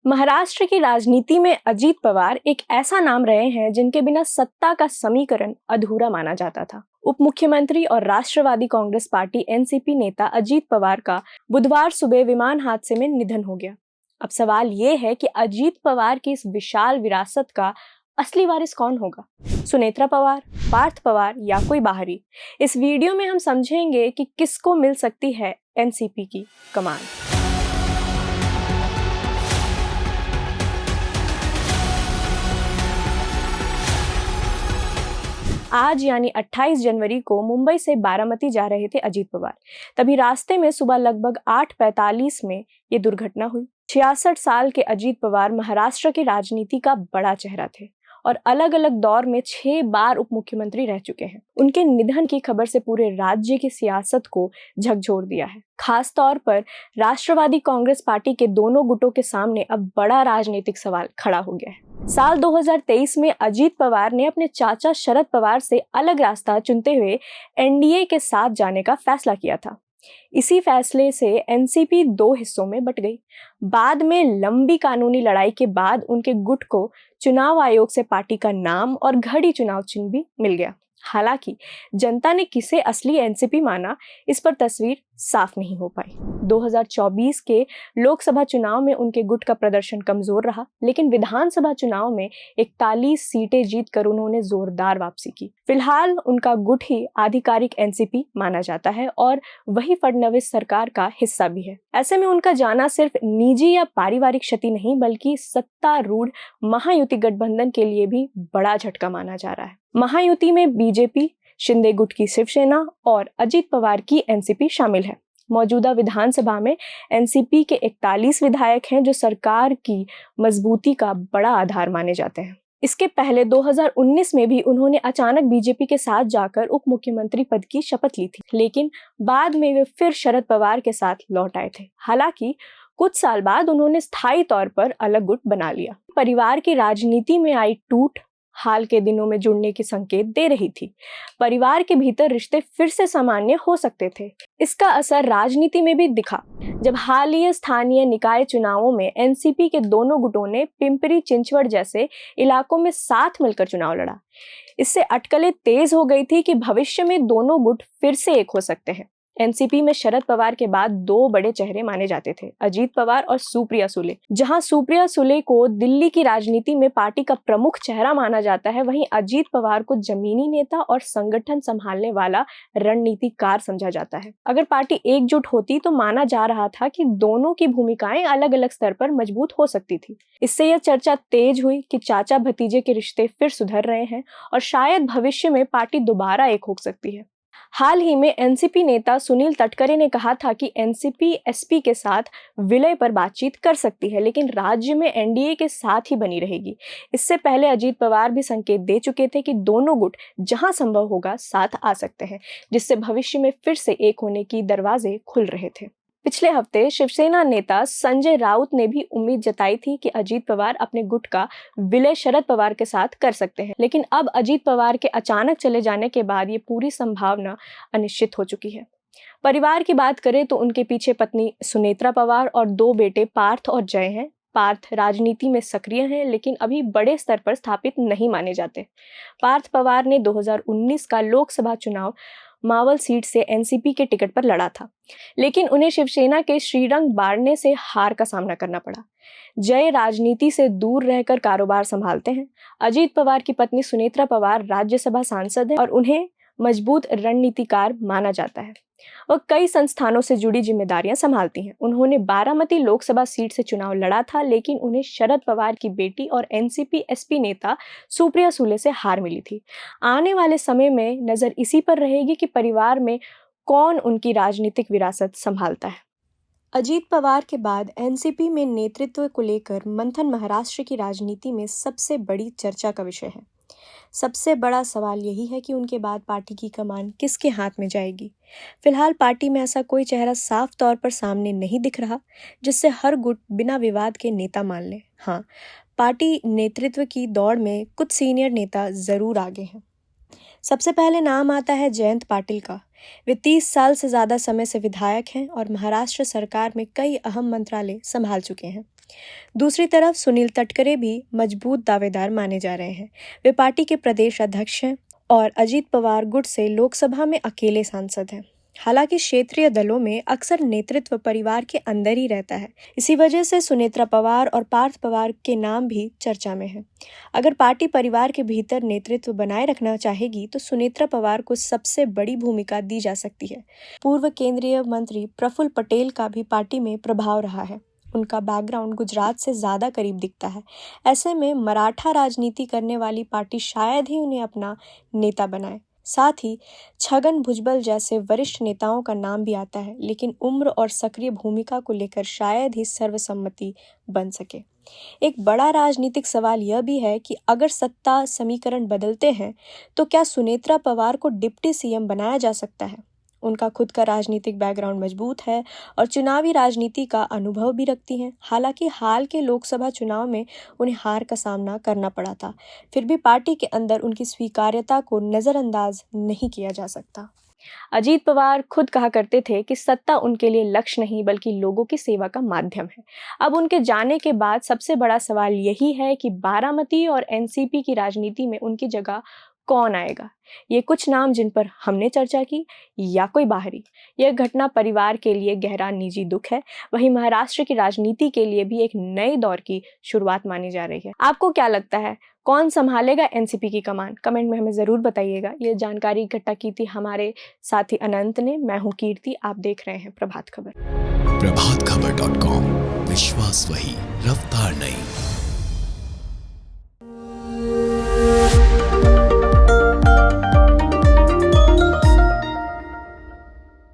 महाराष्ट्र की राजनीति में अजीत पवार एक ऐसा नाम रहे हैं जिनके बिना सत्ता का समीकरण अधूरा माना जाता था। उप मुख्यमंत्री और राष्ट्रवादी कांग्रेस पार्टी एनसीपी नेता अजीत पवार का बुधवार सुबह विमान हादसे में निधन हो गया। अब सवाल ये है कि अजीत पवार की इस विशाल विरासत का असली वारिस कौन होगा? सुनेत्रा पवार, पार्थ पवार या कोई बाहरी? इस वीडियो में हम समझेंगे कि किसको मिल सकती है एनसीपी की कमान। आज यानी 28 जनवरी को मुंबई से बारामती जा रहे थे अजीत पवार। तभी रास्ते में सुबह लगभग 8:45 में ये दुर्घटना हुई। 66 साल के अजीत पवार महाराष्ट्र की राजनीति का बड़ा चेहरा थे और अलग अलग दौर में 6 बार उप मुख्यमंत्री रह चुके हैं। उनके निधन की खबर से पूरे राज्य की सियासत को झकझोर दिया है। खास तौर पर राष्ट्रवादी कांग्रेस पार्टी के दोनों गुटों के सामने अब बड़ा राजनीतिक सवाल खड़ा हो गया है। साल 2023 में अजीत पवार ने अपने चाचा शरद पवार से अलग रास्ता चुनते हुए एनडीए के साथ जाने का फैसला किया था। इसी फैसले से एनसीपी 2 हिस्सों में बट गई। बाद में लंबी कानूनी लड़ाई के बाद उनके गुट को चुनाव आयोग से पार्टी का नाम और घड़ी चुनाव चिन्ह भी मिल गया। हालांकि जनता ने किसे असली एनसीपी माना, इस पर तस्वीर साफ नहीं हो पाई। 2024 के लोकसभा चुनाव में उनके गुट का प्रदर्शन कमजोर रहा, लेकिन विधानसभा चुनाव में 41 सीटें जीतकर उन्होंने जोरदार वापसी की। फिलहाल उनका गुट ही आधिकारिक एनसीपी माना जाता है और वही फडणवीस सरकार का हिस्सा भी है। ऐसे में उनका जाना सिर्फ निजी या पारिवारिक क्षति नहीं, बल्कि सत्तारूढ़ महायुति गठबंधन के लिए भी बड़ा झटका माना जा रहा है। महायुति में बीजेपी, शिंदे गुट की शिवसेना और अजीत पवार की एनसीपी शामिल है। मौजूदा विधानसभा में एनसीपी के 41 विधायक हैं, जो सरकार की मजबूती का बड़ा आधार माने जाते हैं। इसके पहले 2019 में भी उन्होंने अचानक बीजेपी के साथ जाकर उप मुख्यमंत्री पद की शपथ ली थी, लेकिन बाद में वे फिर शरद पवार के साथ लौट आए थे। हालांकि कुछ साल बाद उन्होंने स्थायी तौर पर अलग गुट बना लिया। परिवार की राजनीति में आई टूट हाल के दिनों में जुड़ने की संकेत दे रही थी। परिवार के भीतर रिश्ते फिर से सामान्य हो सकते थे। इसका असर राजनीति में भी दिखा, जब हालिया स्थानीय निकाय चुनावों में एनसीपी के दोनों गुटों ने पिंपरी चिंचवड़ जैसे इलाकों में साथ मिलकर चुनाव लड़ा। इससे अटकलें तेज हो गई थी कि भविष्य में दोनों गुट फिर से एक हो सकते हैं। एनसीपी में शरद पवार के बाद 2 बड़े चेहरे माने जाते थे, अजीत पवार और सुप्रिया सुले। जहां सुप्रिया सुले को दिल्ली की राजनीति में पार्टी का प्रमुख चेहरा माना जाता है, वहीं अजीत पवार को जमीनी नेता और संगठन संभालने वाला रणनीतिकार समझा जाता है। अगर पार्टी एकजुट होती तो माना जा रहा था कि दोनों की भूमिकाएं अलग अलग स्तर पर मजबूत हो सकती थी। इससे यह चर्चा तेज हुई कि चाचा भतीजे के रिश्ते फिर सुधर रहे हैं और शायद भविष्य में पार्टी दोबारा एक हो सकती है। हाल ही में एनसीपी नेता सुनील तटकरे ने कहा था कि एनसीपी एसपी के साथ विलय पर बातचीत कर सकती है, लेकिन राज्य में एनडीए के साथ ही बनी रहेगी। इससे पहले अजीत पवार भी संकेत दे चुके थे कि दोनों गुट जहां संभव होगा साथ आ सकते हैं, जिससे भविष्य में फिर से एक होने की दरवाजे खुल रहे थे। पिछले हफ्ते शिवसेना नेता संजय राउत ने भी उम्मीद जताई थी कि अजीत पवार अपने गुट का विलय शरद पवार के साथ कर सकते हैं, लेकिन अब अजीत पवार के अचानक चले जाने के बाद ये पूरी संभावना अनिश्चित हो चुकी है। परिवार की बात करें तो उनके पीछे पत्नी सुनेत्रा पवार और 2 बेटे पार्थ और जय हैं। पार्थ राजनीति में सक्रिय हैं, लेकिन अभी बड़े स्तर पर स्थापित नहीं माने जाते। पार्थ पवार ने 2019 का लोकसभा चुनाव मावल सीट से एनसीपी के टिकट पर लड़ा था, लेकिन उन्हें शिवसेना के श्रीरंग बारने से हार का सामना करना पड़ा। जय राजनीति से दूर रहकर कारोबार संभालते हैं। अजीत पवार की पत्नी सुनेत्रा पवार राज्यसभा सांसद हैं और उन्हें मजबूत रणनीतिकार माना जाता है। वह कई संस्थानों से जुड़ी जिम्मेदारियां संभालती हैं। उन्होंने बारामती लोकसभा सीट से चुनाव लड़ा था, लेकिन उन्हें शरद पवार की बेटी और एनसीपी एसपी नेता सुप्रिया सुले से हार मिली थी। आने वाले समय में नजर इसी पर रहेगी कि परिवार में कौन उनकी राजनीतिक विरासत संभालता है। अजीत पवार के बाद एनसीपी में नेतृत्व को लेकर मंथन महाराष्ट्र की राजनीति में सबसे बड़ी चर्चा का विषय है। सबसे बड़ा सवाल यही है कि उनके बाद पार्टी की कमान किसके हाथ में जाएगी। फिलहाल पार्टी में ऐसा कोई चेहरा साफ तौर पर सामने नहीं दिख रहा जिससे हर गुट बिना विवाद के नेता मान ले। हाँ, पार्टी नेतृत्व की दौड़ में कुछ सीनियर नेता जरूर आगे हैं। सबसे पहले नाम आता है जयंत पाटिल का। वे 30 साल से ज़्यादा समय से विधायक हैं और महाराष्ट्र सरकार में कई अहम मंत्रालय संभाल चुके हैं। दूसरी तरफ सुनील तटकरे भी मजबूत दावेदार माने जा रहे हैं। वे पार्टी के प्रदेश अध्यक्ष हैं और अजीत पवार गुट से लोकसभा में अकेले सांसद हैं। हालांकि क्षेत्रीय दलों में अक्सर नेतृत्व परिवार के अंदर ही रहता है। इसी वजह से सुनेत्रा पवार और पार्थ पवार के नाम भी चर्चा में है। अगर पार्टी परिवार के भीतर नेतृत्व बनाए रखना चाहेगी तो सुनेत्रा पवार को सबसे बड़ी भूमिका दी जा सकती है। पूर्व केंद्रीय मंत्री प्रफुल्ल पटेल का भी पार्टी में प्रभाव रहा है। उनका बैकग्राउंड गुजरात से ज़्यादा करीब दिखता है। ऐसे में मराठा राजनीति करने वाली पार्टी शायद ही उन्हें अपना नेता बनाए। साथ ही छगन भुजबल जैसे वरिष्ठ नेताओं का नाम भी आता है, लेकिन उम्र और सक्रिय भूमिका को लेकर शायद ही सर्वसम्मति बन सके। एक बड़ा राजनीतिक सवाल यह भी है कि अगर सत्ता समीकरण बदलते हैं तो क्या सुनेत्रा पवार को डिप्टी सीएम बनाया जा सकता है। उनका खुद का राजनीतिक बैकग्राउंड मजबूत है और चुनावी राजनीति का अनुभव भी रखती हैं। हालांकि हाल के लोकसभा चुनाव में उन्हें हार का सामना करना पड़ा था, फिर भी पार्टी के अंदर उनकी स्वीकार्यता को नज़रअंदाज नहीं किया जा सकता। अजीत पवार खुद कहा करते थे कि सत्ता उनके लिए लक्ष्य नहीं बल्कि लोगों की सेवा का माध्यम है। अब उनके जाने के बाद सबसे बड़ा सवाल यही है कि बारामती और एनसीपी की राजनीति में उनकी जगह कौन आएगा। ये कुछ नाम जिन पर हमने चर्चा की या कोई बाहरी। यह घटना परिवार के लिए गहरा निजी दुख है। वहीं महाराष्ट्र की राजनीति के लिए भी एक नए दौर की शुरुआत मानी जा रही है। आपको क्या लगता है, कौन संभालेगा एनसीपी की कमान? कमेंट में हमें जरूर बताइएगा। ये जानकारी इकट्ठा की थी हमारे साथी अनंत ने। मैं हूँ कीर्ति, आप देख रहे हैं प्रभात खबर। प्रभातखबर.com, विश्वास वही, रफ्तार नहीं।